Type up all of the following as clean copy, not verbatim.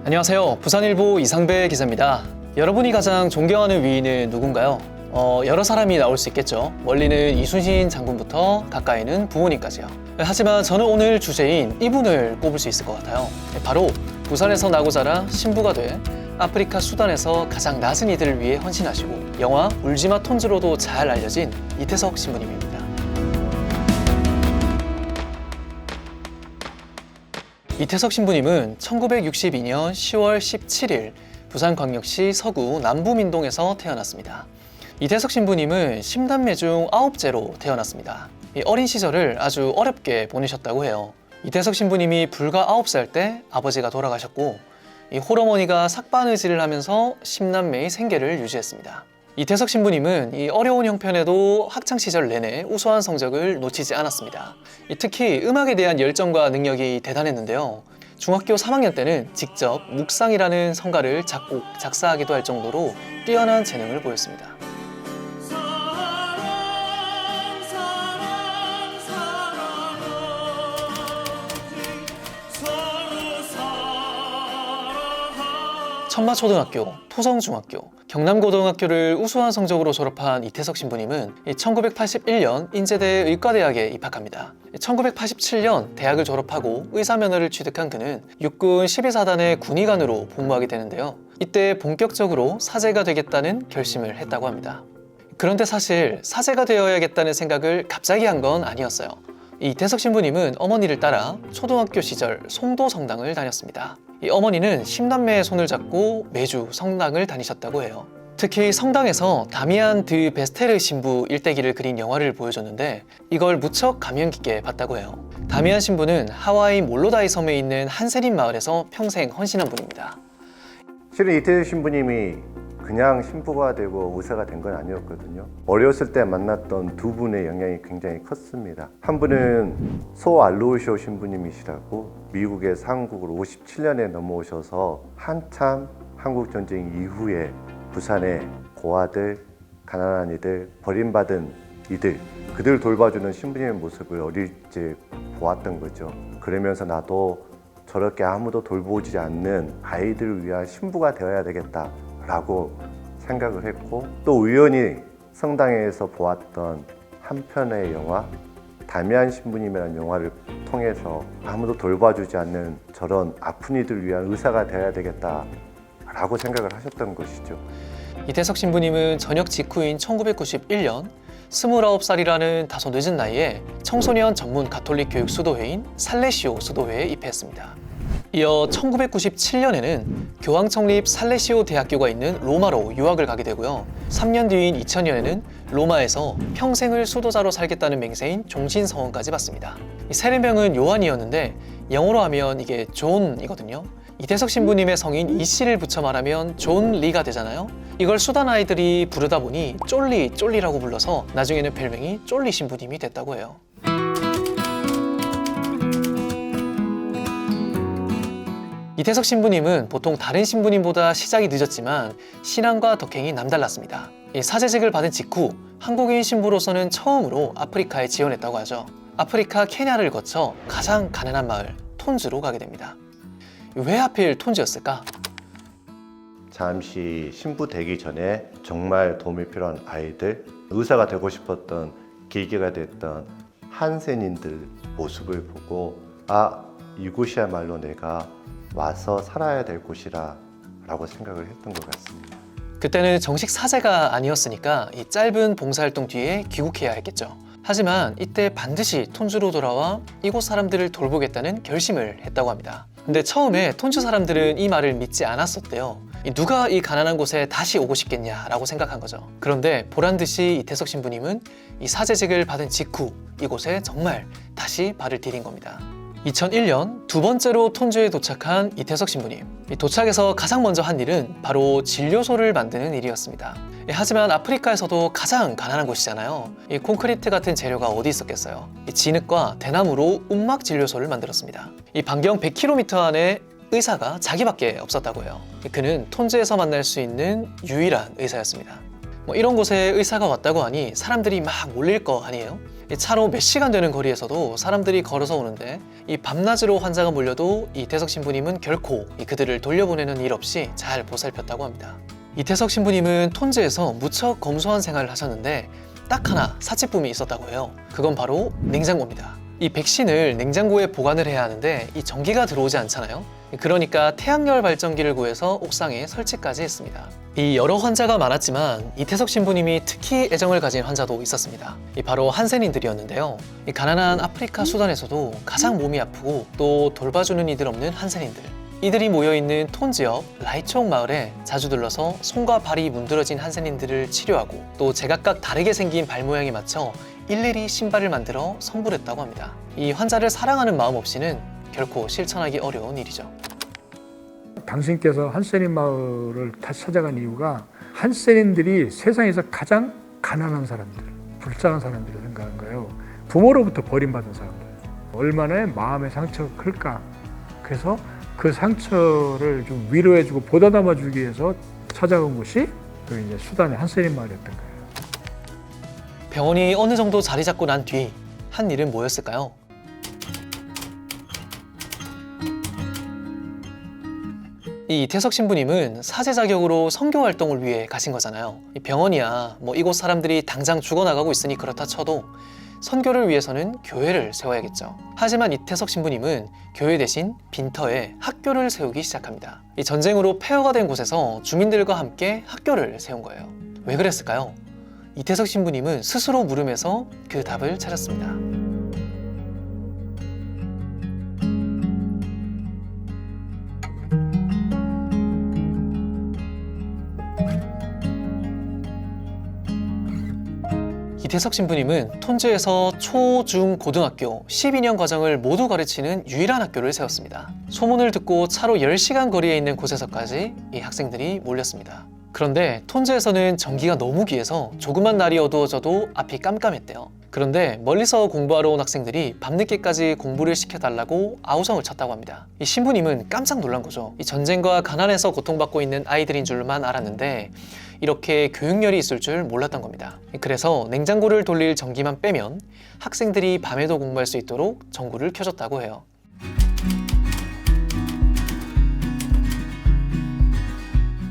안녕하세요. 부산일보 이상배 기자입니다. 여러분이 가장 존경하는 위인은 누군가요? 여러 사람이 나올 수 있겠죠. 멀리는 이순신 장군부터 가까이는 부모님까지요. 하지만 저는 오늘 주제인 이분을 꼽을 수 있을 것 같아요. 바로 부산에서 나고 자라 신부가 돼 아프리카 수단에서 가장 낮은 이들을 위해 헌신하시고 영화 울지마 톤즈로도 잘 알려진 이태석 신부님입니다. 이태석 신부님은 1962년 10월 17일 부산광역시 서구 남부민동에서 태어났습니다. 이태석 신부님은 10남매 중 9째로 태어났습니다. 어린 시절을 아주 어렵게 보내셨다고 해요. 이태석 신부님이 불과 9살 때 아버지가 돌아가셨고 홀어머니가 삭바느질을 하면서 10남매의 생계를 유지했습니다. 이태석 신부님은 이 어려운 형편에도 학창시절 내내 우수한 성적을 놓치지 않았습니다. 특히 음악에 대한 열정과 능력이 대단했는데요. 중학교 3학년 때는 직접 묵상이라는 성가를 작곡, 작사하기도 할 정도로 뛰어난 재능을 보였습니다. 천마초등학교, 토성중학교, 경남고등학교를 우수한 성적으로 졸업한 이태석 신부님은 1981년 인제대 의과대학에 입학합니다. 1987년 대학을 졸업하고 의사면허를 취득한 그는 육군 12사단의 군의관으로 복무하게 되는데요. 이때 본격적으로 사제가 되겠다는 결심을 했다고 합니다. 그런데 사실 사제가 되어야겠다는 생각을 갑자기 한 건 아니었어요. 이태석 신부님은 어머니를 따라 초등학교 시절 송도 성당을 다녔습니다. 이 어머니는 10남매의 손을 잡고 매주 성당을 다니셨다고 해요. 특히 성당에서 다미안 드 베스테르 신부 일대기를 그린 영화를 보여줬는데 이걸 무척 감명 깊게 봤다고 해요. 다미안 신부는 하와이 몰로다이 섬에 있는 한세린 마을에서 평생 헌신한 분입니다. 실은 이태석 신부님이 그냥 신부가 되고 의사가 된 건 아니었거든요. 어렸을 때 만났던 두 분의 영향이 굉장히 컸습니다. 한 분은 소알로쇼 신부님이시라고 미국에서 한국으로 57년에 넘어오셔서 한참 한국전쟁 이후에 부산의 고아들, 가난한 이들, 버림받은 이들, 그들 돌봐주는 신부님의 모습을 어릴 적 보았던 거죠. 그러면서 나도 저렇게 아무도 돌보지 않는 아이들을 위한 신부가 되어야 되겠다 라고 생각을 했고, 또 우연히 성당에서 보았던 한 편의 영화 다미안 신부님이라는 영화를 통해서 아무도 돌봐주지 않는 저런 아픈 이들을 위한 의사가 되어야 되겠다 라고 생각을 하셨던 것이죠. 이태석 신부님은 전역 직후인 1991년 29살이라는 다소 늦은 나이에 청소년 전문 가톨릭 교육 수도회인 살레시오 수도회에 입회했습니다. 이어 1997년에는 교황 창립 살레시오 대학교가 있는 로마로 유학을 가게 되고요. 3년 뒤인 2000년에는 로마에서 평생을 수도자로 살겠다는 맹세인 종신서원까지 받습니다. 이 세례명은 요한이었는데 영어로 하면 이게 존이거든요. 이태석 신부님의 성인 이씨를 붙여 말하면 존 리가 되잖아요. 이걸 수단 아이들이 부르다 보니 쫄리라고 불러서 나중에는 별명이 쫄리 신부님이 됐다고 해요. 이태석 신부님은 보통 다른 신부님보다 시작이 늦었지만 신앙과 덕행이 남달랐습니다. 사제직을 받은 직후 한국인 신부로서는 처음으로 아프리카에 지원했다고 하죠. 아프리카 케냐를 거쳐 가장 가난한 마을 톤즈로 가게 됩니다. 왜 하필 톤즈였을까? 잠시 신부 되기 전에 정말 도움이 필요한 아이들, 의사가 되고 싶었던 계기가 됐던 한센인들 모습을 보고 이곳이야말로 내가 와서 살아야 될 곳이라 라고 생각을 했던 것 같습니다. 그때는 정식 사제가 아니었으니까 이 짧은 봉사활동 뒤에 귀국해야 했겠죠. 하지만 이때 반드시 톤즈로 돌아와 이곳 사람들을 돌보겠다는 결심을 했다고 합니다. 근데 처음에 톤즈 사람들은 이 말을 믿지 않았었대요. 누가 이 가난한 곳에 다시 오고 싶겠냐라고 생각한 거죠. 그런데 보란듯이 이태석 신부님은 이 사제직을 받은 직후 이곳에 정말 다시 발을 디딘 겁니다. 2001년 두 번째로 톤즈에 도착한 이태석 신부님. 도착해서 가장 먼저 한 일은 바로 진료소를 만드는 일이었습니다. 하지만 아프리카에서도 가장 가난한 곳이잖아요. 이 콘크리트 같은 재료가 어디 있었겠어요. 진흙과 대나무로 움막 진료소를 만들었습니다. 이 반경 100km 안에 의사가 자기밖에 없었다고 해요. 그는 톤즈에서 만날 수 있는 유일한 의사였습니다. 뭐 이런 곳에 의사가 왔다고 하니 사람들이 막 몰릴 거 아니에요? 이 차로 몇 시간 되는 거리에서도 사람들이 걸어서 오는데 이 밤낮으로 환자가 몰려도 이태석 신부님은 결코 그들을 돌려보내는 일 없이 잘 보살폈다고 합니다. 이태석 신부님은 톤즈에서 무척 검소한 생활을 하셨는데 딱 하나 사치품이 있었다고 해요. 그건 바로 냉장고입니다. 이 백신을 냉장고에 보관을 해야 하는데 이 전기가 들어오지 않잖아요. 그러니까 태양열 발전기를 구해서 옥상에 설치까지 했습니다. 이 여러 환자가 많았지만 이태석 신부님이 특히 애정을 가진 환자도 있었습니다. 바로 한센인들이었는데요. 이 가난한 아프리카 수단에서도 가장 몸이 아프고 또 돌봐주는 이들 없는 한센인들. 이들이 모여있는 톤즈 옆 라이총 마을에 자주 들러서 손과 발이 문드러진 한센인들을 치료하고 또 제각각 다르게 생긴 발 모양에 맞춰 일일이 신발을 만들어 선물했다고 합니다. 이 환자를 사랑하는 마음 없이는 결코 실천하기 어려운 일이죠. 당신께서 한센인 마을을 다시 찾아간 이유가 한센인들이 세상에서 가장 가난한 사람들, 불쌍한 사람들을 생각한 거예요. 부모로부터 버림받은 사람들. 얼마나 마음의 상처가 클까. 그래서 그 상처를 좀 위로해주고 보다담아주기 위해서 찾아온 곳이 그 이제 수단의 한센인 마을이었던 거예요. 병원이 어느 정도 자리 잡고 난 뒤 한 일은 뭐였을까요? 이 이태석 신부님은 사제 자격으로 선교 활동을 위해 가신 거잖아요. 이 병원이야 뭐 이곳 사람들이 당장 죽어나가고 있으니 그렇다 쳐도 선교를 위해서는 교회를 세워야겠죠. 하지만 이태석 신부님은 교회 대신 빈터에 학교를 세우기 시작합니다. 이 전쟁으로 폐허가 된 곳에서 주민들과 함께 학교를 세운 거예요. 왜 그랬을까요? 이태석 신부님은 스스로 물으면서 그 답을 찾았습니다. 이태석 신부님은 톤즈에서 초, 중, 고등학교 12년 과정을 모두 가르치는 유일한 학교를 세웠습니다. 소문을 듣고 차로 10시간 거리에 있는 곳에서까지 이 학생들이 몰렸습니다. 그런데 톤즈에서는 전기가 너무 귀해서 조그만 날이 어두워져도 앞이 깜깜했대요. 그런데 멀리서 공부하러 온 학생들이 밤늦게까지 공부를 시켜달라고 아우성을 쳤다고 합니다. 이 신부님은 깜짝 놀란 거죠. 이 전쟁과 가난에서 고통받고 있는 아이들인 줄만 알았는데 이렇게 교육열이 있을 줄 몰랐던 겁니다. 그래서 냉장고를 돌릴 전기만 빼면 학생들이 밤에도 공부할 수 있도록 전구를 켜줬다고 해요.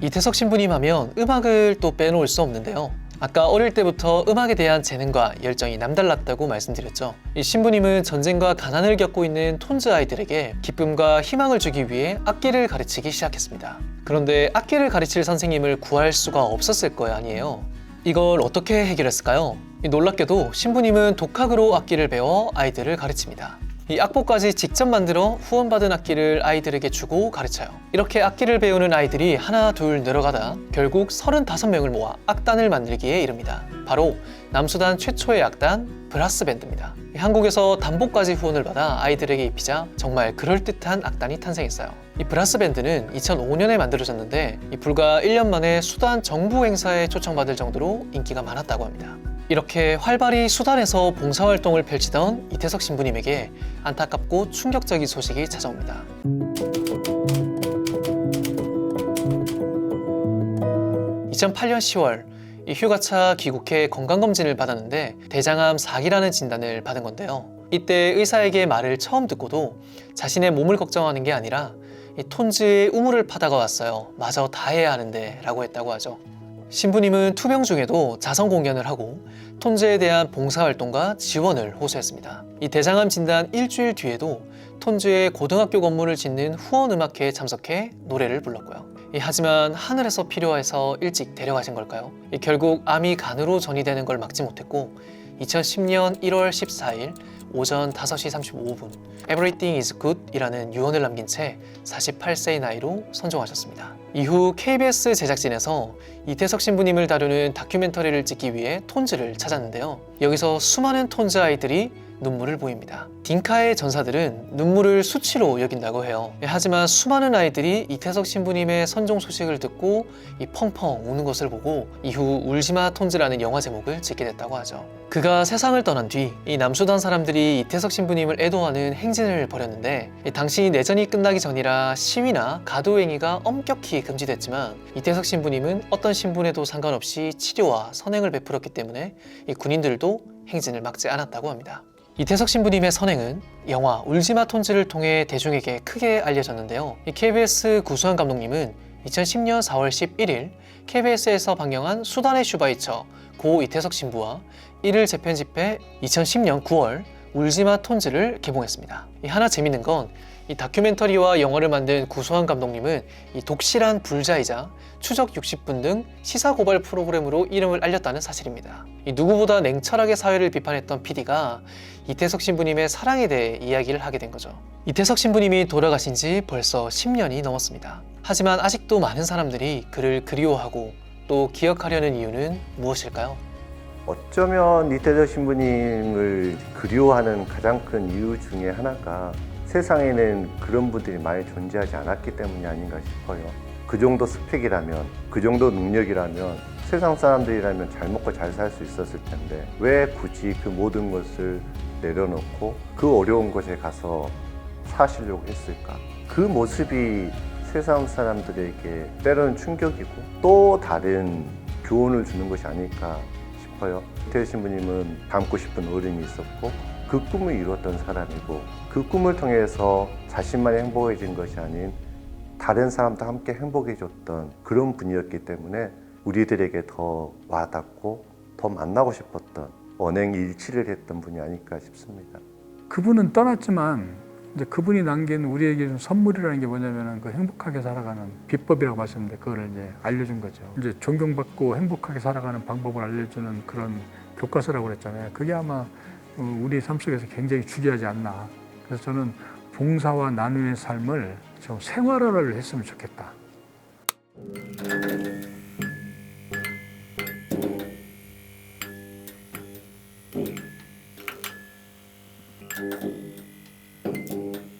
이태석 신부님 하면 음악을 또 빼놓을 수 없는데요. 아까 어릴 때부터 음악에 대한 재능과 열정이 남달랐다고 말씀드렸죠. 이 신부님은 전쟁과 가난을 겪고 있는 톤즈 아이들에게 기쁨과 희망을 주기 위해 악기를 가르치기 시작했습니다. 그런데 악기를 가르칠 선생님을 구할 수가 없었을 거 아니에요. 이걸 어떻게 해결했을까요? 놀랍게도 신부님은 독학으로 악기를 배워 아이들을 가르칩니다. 이 악보까지 직접 만들어 후원받은 악기를 아이들에게 주고 가르쳐요. 이렇게 악기를 배우는 아이들이 하나 둘 늘어가다 결국 35명을 모아 악단을 만들기에 이릅니다. 바로 남수단 최초의 악단 브라스 밴드입니다. 한국에서 단복까지 후원을 받아 아이들에게 입히자 정말 그럴듯한 악단이 탄생했어요. 이 브라스 밴드는 2005년에 만들어졌는데 불과 1년 만에 수단 정부 행사에 초청받을 정도로 인기가 많았다고 합니다. 이렇게 활발히 수단에서 봉사활동을 펼치던 이태석 신부님에게 안타깝고 충격적인 소식이 찾아옵니다. 2008년 10월 이 휴가차 귀국해 건강검진을 받았는데 대장암 4기라는 진단을 받은 건데요. 이때 의사에게 말을 처음 듣고도 자신의 몸을 걱정하는 게 아니라 이 톤즈의 우물을 파다가 왔어요. 마저 다 해야 하는데 라고 했다고 하죠. 신부님은 투병 중에도 자선 공연을 하고 톤즈에 대한 봉사활동과 지원을 호소했습니다. 이 대장암 진단 일주일 뒤에도 톤즈의 고등학교 건물을 짓는 후원음악회에 참석해 노래를 불렀고요. 하지만 하늘에서 필요해서 일찍 데려가신 걸까요? 결국 암이 간으로 전이되는 걸 막지 못했고 2010년 1월 14일 오전 5시 35분 Everything is good 이라는 유언을 남긴 채 48세의 나이로 선종하셨습니다. 이후 KBS 제작진에서 이태석 신부님을 다루는 다큐멘터리를 찍기 위해 톤즈를 찾았는데요. 여기서 수많은 톤즈 아이들이 눈물을 보입니다. 딩카의 전사들은 눈물을 수치로 여긴다고 해요. 하지만 수많은 아이들이 이태석 신부님의 선종 소식을 듣고 이 펑펑 우는 것을 보고 이후 울지마 톤즈라는 영화 제목을 짓게 됐다고 하죠. 그가 세상을 떠난 뒤 이 남수단 사람들이 이태석 신부님을 애도하는 행진을 벌였는데 당시 내전이 끝나기 전이라 시위나 가도 행위가 엄격히 금지됐지만 이태석 신부님은 어떤 신분에도 상관없이 치료와 선행을 베풀었기 때문에 이 군인들도 행진을 막지 않았다고 합니다. 이태석 신부님의 선행은 영화 울지마 톤즈를 통해 대중에게 크게 알려졌는데요. 이 KBS 구수한 감독님은 2010년 4월 11일 KBS에서 방영한 수단의 슈바이처 고 이태석 신부와 이를 재편집해 2010년 9월 울지마 톤즈를 개봉했습니다. 하나 재밌는 건 이 다큐멘터리와 영화를 만든 구수한 감독님은 이 독실한 불자이자 추적 60분 등 시사 고발 프로그램으로 이름을 알렸다는 사실입니다. 이 누구보다 냉철하게 사회를 비판했던 PD가 이태석 신부님의 사랑에 대해 이야기를 하게 된 거죠. 이태석 신부님이 돌아가신 지 벌써 10년이 넘었습니다. 하지만 아직도 많은 사람들이 그를 그리워하고 또 기억하려는 이유는 무엇일까요? 어쩌면 이태석 신부님을 그리워하는 가장 큰 이유 중에 하나가 세상에는 그런 분들이 많이 존재하지 않았기 때문이 아닌가 싶어요. 그 정도 스펙이라면, 그 정도 능력이라면 세상 사람들이라면 잘 먹고 잘 살 수 있었을 텐데 왜 굳이 그 모든 것을 내려놓고 그 어려운 곳에 가서 사시려고 했을까? 그 모습이 세상 사람들에게 때로는 충격이고 또 다른 교훈을 주는 것이 아닐까 싶어요. 이태석 신부님은 닮고 싶은 어른이 있었고 그 꿈을 이뤘던 사람이고 그 꿈을 통해서 자신만이 행복해진 것이 아닌 다른 사람도 함께 행복해졌던 그런 분이었기 때문에 우리들에게 더 와닿고 더 만나고 싶었던 언행일치를 했던 분이 아닐까 싶습니다. 그분은 떠났지만 이제 그분이 남긴 우리에게 준 선물이라는 게 뭐냐면은 그 행복하게 살아가는 비법이라고 말씀드렸는데 그걸 이제 알려준 거죠. 이제 존경받고 행복하게 살아가는 방법을 알려주는 그런 교과서라고 그랬잖아요. 그게 아마 우리 삶 속에서 굉장히 중요하지 않나. 그래서 저는 봉사와 나눔의 삶을 좀 생활화를 했으면 좋겠다.